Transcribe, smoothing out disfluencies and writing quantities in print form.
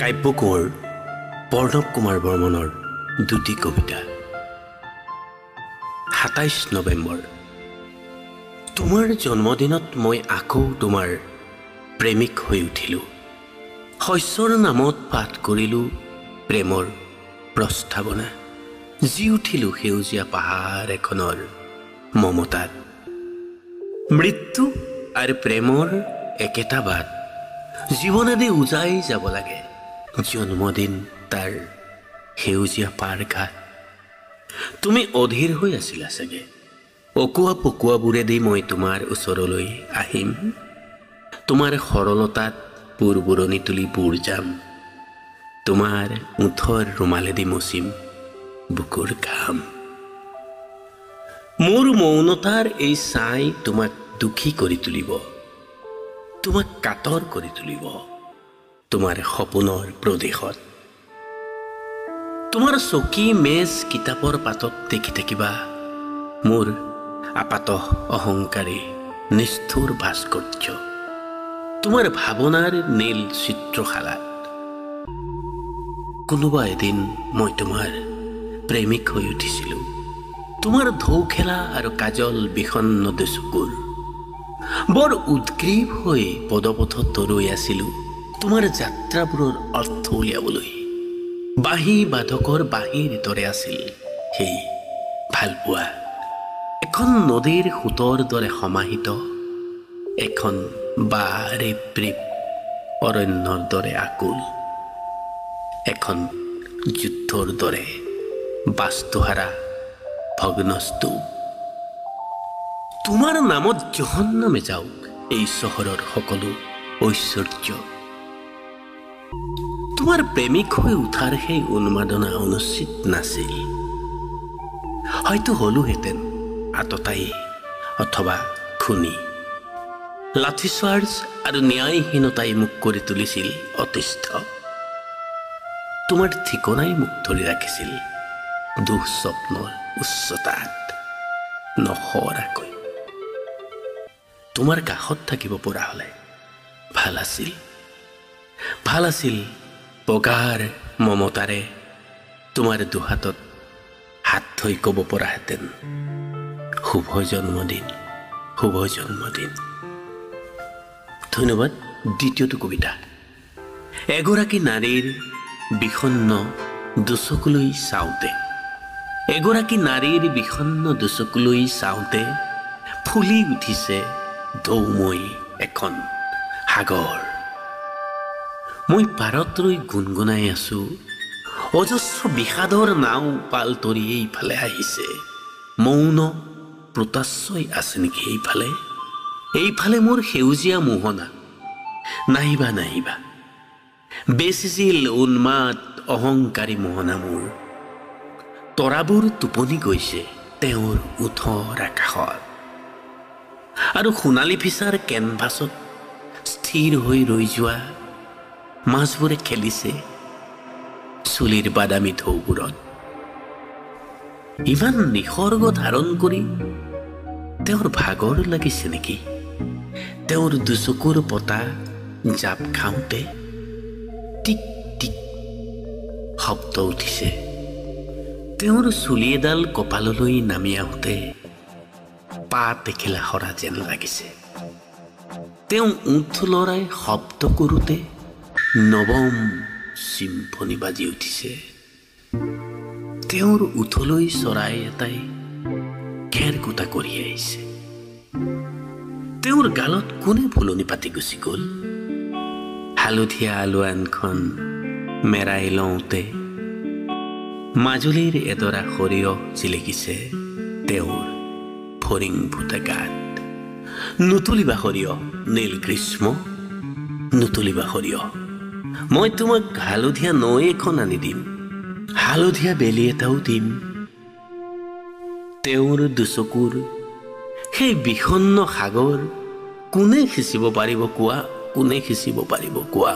কাব্য কোঁৱৰ প্ৰণৱ কুমাৰ বৰ্মনৰ দুটি কবিতা। ২৭ নৱেম্বৰ। তোমাৰ জন্মদিনত মই আকৌ তোমাৰ প্ৰেমিক হৈ উঠিলোঁ। শস্যৰ নামত পাঠ কৰিলোঁ প্ৰেমৰ প্ৰস্তাৱনা। জি উঠিলোঁ সেউজীয়া পাহাৰ এখনৰ মমতাত। মৃত্যু আৰু প্ৰেমৰ একেটা বাট, জীৱনেদি উজাই যাব লাগে জন্মদিন তাৰ সেউজীয়া পাৰ ঘাট। তুমি অধীৰ হৈ আছিলা চাগে, অকোৱা পকোৱাবোৰেদি মই তোমাৰ ওচৰলৈ আহিম। তোমাৰ সৰলতাত বুৰবুৰণি তুলি বুৰ যাম, তোমাৰ ওঠৰ ৰুমালেদি মচিম বুকুৰ ঘাম। মোৰ মৌনতাৰ এই ছাই তোমাক দুখী কৰি তুলিব, তোমাক কাতৰ কৰি তুলিব তোমাৰ সপোনৰ প্ৰদেশত। তোমাৰ চকী মেজ কিতাপৰ পাতত দেখি থাকিবা মোৰ আপাত অহংকাৰী নিষ্ঠুৰ ভাস্কৰ্য, তোমাৰ ভাৱনাৰ নীল চিত্ৰশালাত। কোনোবা এদিন মই তোমাৰ প্ৰেমিক হৈ উঠিছিলোঁ, তোমাৰ ঢৌ খেলা আৰু কাজল বিষণ্ণ দুচকুৰ। বৰ উদ্গ্ৰীৱ হৈ পদপথত ৰৈ আছিলোঁ তোমাৰ যাত্ৰাবোৰৰ অৰ্থ উলিয়াবলৈ। বাঁহী বাদকৰ বাঁহীৰ দৰে আছিল সেই ভালপোৱা, এখন নদীৰ সোঁতৰ দৰে সমাহিত, এখন বাৰেপ্ৰিপ অৰণ্যৰ দৰে আকুল, এখন যুদ্ধৰ দৰে বাস্তুহাৰা ভগ্নস্তূপ। তোমাৰ নামত জহন্নামে যাওক এই চহৰৰ সকলো ঐশ্বৰ্য। তোমাৰ প্ৰেমিক হৈ উঠাৰ সেই উন্মাদনা অনুচিত নাছিল। হয়তো হলোহেঁতেন আততায়ী অথবা খুনি। লাঠিচাৰ্জ আৰু ন্যায়হীনতাই মোক কৰি তুলিছিল অতিষ্ঠ। তোমাৰ ঠিকনাই মোক ধৰি ৰাখিছিল দুঃস্বপ্নৰ উচ্চতাত নসৰাকৈ। তোমাৰ কাষত থাকিব পৰা হ'লে ভাল আছিল, ভাল আছিল। বগাৰ মমতাৰে তোমাৰ দুহাতত হাত থৈ ক'ব পৰাহেঁতেন শুভ জন্মদিন, শুভ জন্মদিন। ধন্যবাদ। দ্বিতীয়টো কবিতা। এগৰাকী নাৰীৰ বিষণ্ণ দুচকুলৈ চাওঁতে, এগৰাকী নাৰীৰ বিষণ্ণ দুচকুলৈ চাওঁতে ফুলি উঠিছে ঢৌময় এখন সাগৰ। মই পাৰত ৰৈ গুণগুণাই আছো, অজস্ৰ বিষাদৰ নাও পাল তৰি এইফালে আহিছে। মৌন পোতাশ্ৰয় আছে নেকি এইফালে, এইফালে মোৰ সেউজীয়া মোহনা। নাহিবা নাহিবা, বেচিছিল উন্মাদ অহংকাৰী মোহনা মোৰ। তৰাবোৰ টোপনি গৈছে তেওঁৰ ওঠৰ আকাশত, আৰু সোণালী ফিচাৰ কেনভাছত স্থিৰ হৈ ৰৈ যোৱা মাছবোৰে খেলিছে চুলিৰ বাদামী ঢৌবোৰত। ইমান নিসৰ্গ ধাৰণ কৰি তেওঁৰ ভাগৰ লাগিছে নেকি, তেওঁৰ দুচকুৰ পতা জাপ খাওঁতে টিক টিক শব্দ উঠিছে। তেওঁৰ চুলি এডাল কপাললৈ নামি আহোঁতে পাত এখিলা সৰা যেন লাগিছে। তেওঁ ওঠ লৰাই শব্দ কৰোঁতে নৱম চিম্ফনি বাজি উঠিছে। তেওঁৰ ওঠলৈ চৰাই এটাই খেৰকুটা কৰি আহিছে। তেওঁৰ গালত কোনে ফুলনি পাতি গুচি গ'ল। হালধীয়া আলোৱানখন মেৰাই লওঁতে মাজুলীৰ এডৰা সৰিয়হ জিলিকিছে তেওঁৰ ফৰিং ফুটা গাত। নুতুলিবা সৰিয়হ নীল গ্ৰীষ্ম, নুতুলিবা সৰিয়হ। মই তোমাক হালধীয়া নৈ এখন আনি দিম, হালধীয়া বেলি এটাও দিম। তেওঁৰ দুচকুৰ সেই বিষণ্ণ সাগৰ কোনে সিঁচিব পাৰিব কোৱা, কোনে সিঁচিব পাৰিব কোৱা।